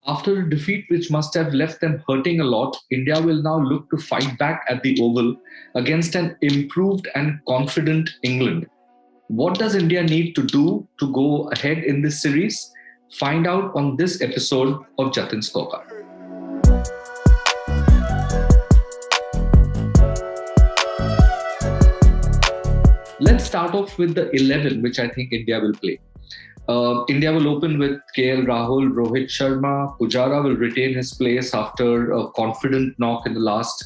After a defeat which must have left them hurting a lot, India will now look to fight back at the Oval against an improved and confident England. What does India need to do to go ahead in this series? Find out on this episode of Jatin Scorecard. Let's start off with the 11, which I think India will play. India will open with KL Rahul, Rohit Sharma. Pujara will retain his place after a confident knock in the last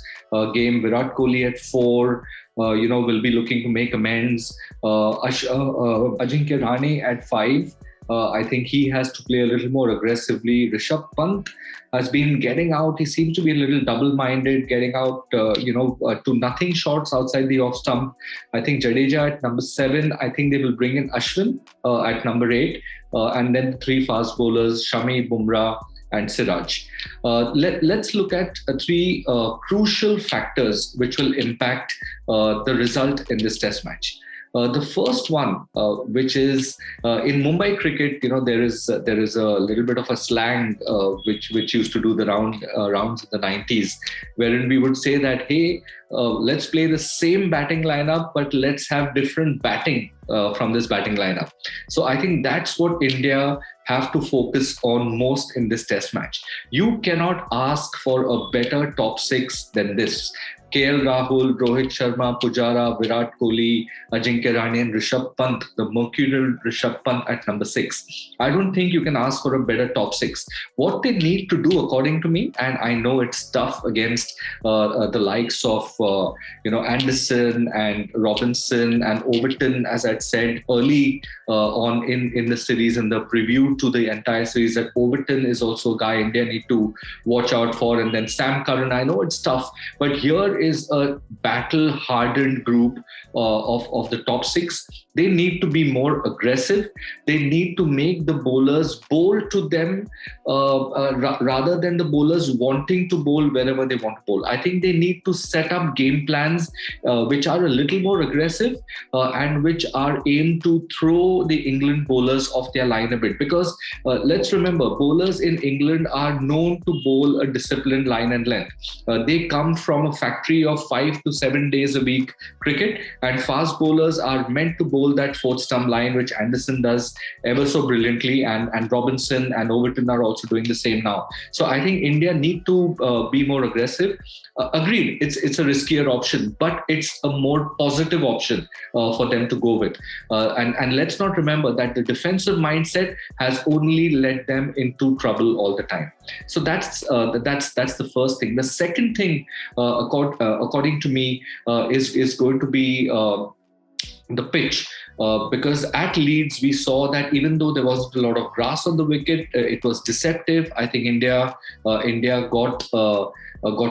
game. Virat Kohli at 4, will be looking to make amends. Ajinkya Rahane at 5. I think he has to play a little more aggressively. Rishabh Pant has been getting out. He seems to be a little double-minded, getting out, to nothing shots outside the off stump. I think Jadeja at number 7. I think they will bring in Ashwin at number 8. And then the 3 fast bowlers, Shami, Bumrah, and Siraj. Let's look at 3 crucial factors which will impact the result in this test match. The first one, which is in Mumbai cricket, there is a little bit of a slang which used to do the rounds in the 90s, wherein we would say that, hey, let's play the same batting lineup, but let's have different batting from this batting lineup. So I think that's what India have to focus on most in this test match. You cannot ask for a better top 6 than this. KL Rahul, Rohit Sharma, Pujara, Virat Kohli, Ajinkya Rahane and Rishabh Pant, the mercurial Rishabh Pant at number 6. I don't think you can ask for a better top 6. What they need to do, according to me, and I know it's tough against the likes of Anderson and Robinson and Overton, as I'd said early on in the series, in the preview to the entire series, that Overton is also a guy India need to watch out for. And then Sam Curran, I know it's tough, but here is a battle-hardened group of the top 6. They need to be more aggressive. They need to make the bowlers bowl to them rather than the bowlers wanting to bowl wherever they want to bowl. I think they need to set up game plans which are a little more aggressive and which are aimed to throw the England bowlers off their line a bit. Because let's remember, bowlers in England are known to bowl a disciplined line and length. They come from a factory of 5 to 7 days a week cricket, and fast bowlers are meant to bowl that 4th stump line, which Anderson does ever so brilliantly, and Robinson and Overton are also doing the same now. So I think India need to be more aggressive. Agreed, it's a riskier option, but it's a more positive option for them to go with. And let's not remember that the defensive mindset has only led them into trouble all the time. So that's the first thing. The second thing, according to me, is going to be the pitch. Because at Leeds, we saw that even though there wasn't a lot of grass on the wicket, it was deceptive. I think India got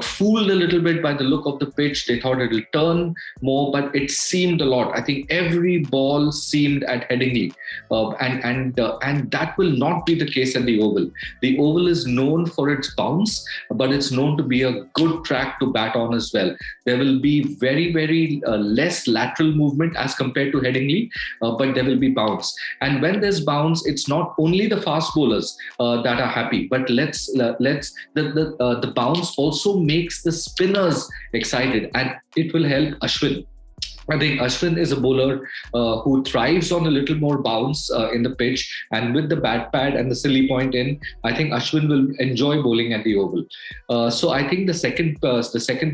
fooled a little bit by the look of the pitch. They thought it'll turn more, but it seemed a lot. I think every ball seemed at Headingley, and that will not be the case at the Oval. The Oval is known for its bounce, but it's known to be a good track to bat on as well. There will be very, very less lateral movement as compared to Headingley, but there will be bounce. And when there's bounce, it's not only the fast bowlers that are happy, but the bounce also makes the spinners excited, and it will help Ashwin. I think Ashwin is a bowler who thrives on a little more bounce in the pitch, and with the bat pad and the silly point in, I think Ashwin will enjoy bowling at the Oval. So I think the second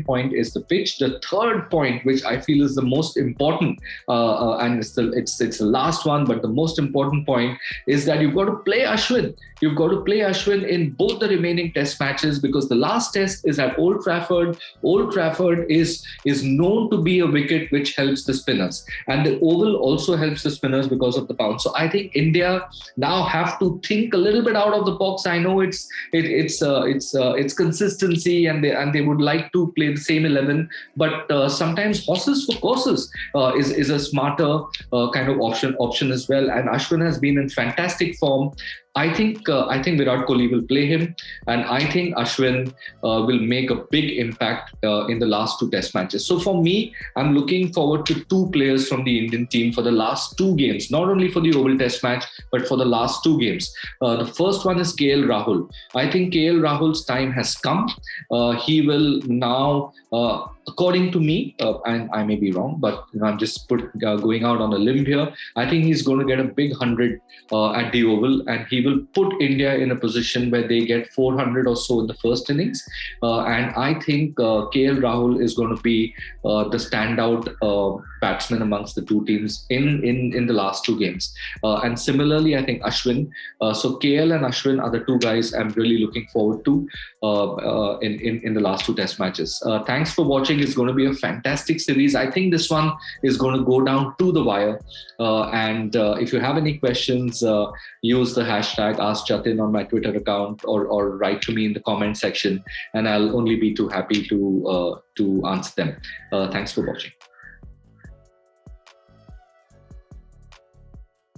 point is the pitch. The third point, which I feel is the most important, and it's the last one, but the most important point is that you've got to play Ashwin. You've got to play Ashwin in both the remaining test matches, because the last test is at Old Trafford. Old Trafford is known to be a wicket which helps the spinners, and the Oval also helps the spinners because of the bounce. So I think India now have to think a little bit out of the box. I know it's consistency, and they would like to play the same 11, but sometimes horses for courses is a smarter kind of option as well. And Ashwin has been in fantastic form. I think Virat Kohli will play him, and I think Ashwin will make a big impact in the last two Test matches. So for me, I'm looking forward to two players from the Indian team for the last two games, not only for the Oval Test match, but for the last two games. The first one is KL Rahul. I think KL Rahul's time has come. He will now. According to me, and I may be wrong, but I'm just going out on a limb here. I think he's going to get a big 100 at the Oval, and he will put India in a position where they get 400 or so in the first innings. And I think KL Rahul is going to be the standout batsman amongst the two teams in the last two games. And similarly, I think Ashwin. So KL and Ashwin are the two guys I'm really looking forward to in the last two Test matches. Thanks for watching. It's going to be a fantastic series. I think this one is going to go down to the wire. And if you have any questions, use the hashtag AskJatin on my Twitter account, or write to me in the comment section, and I'll only be too happy to answer them. Thanks for watching.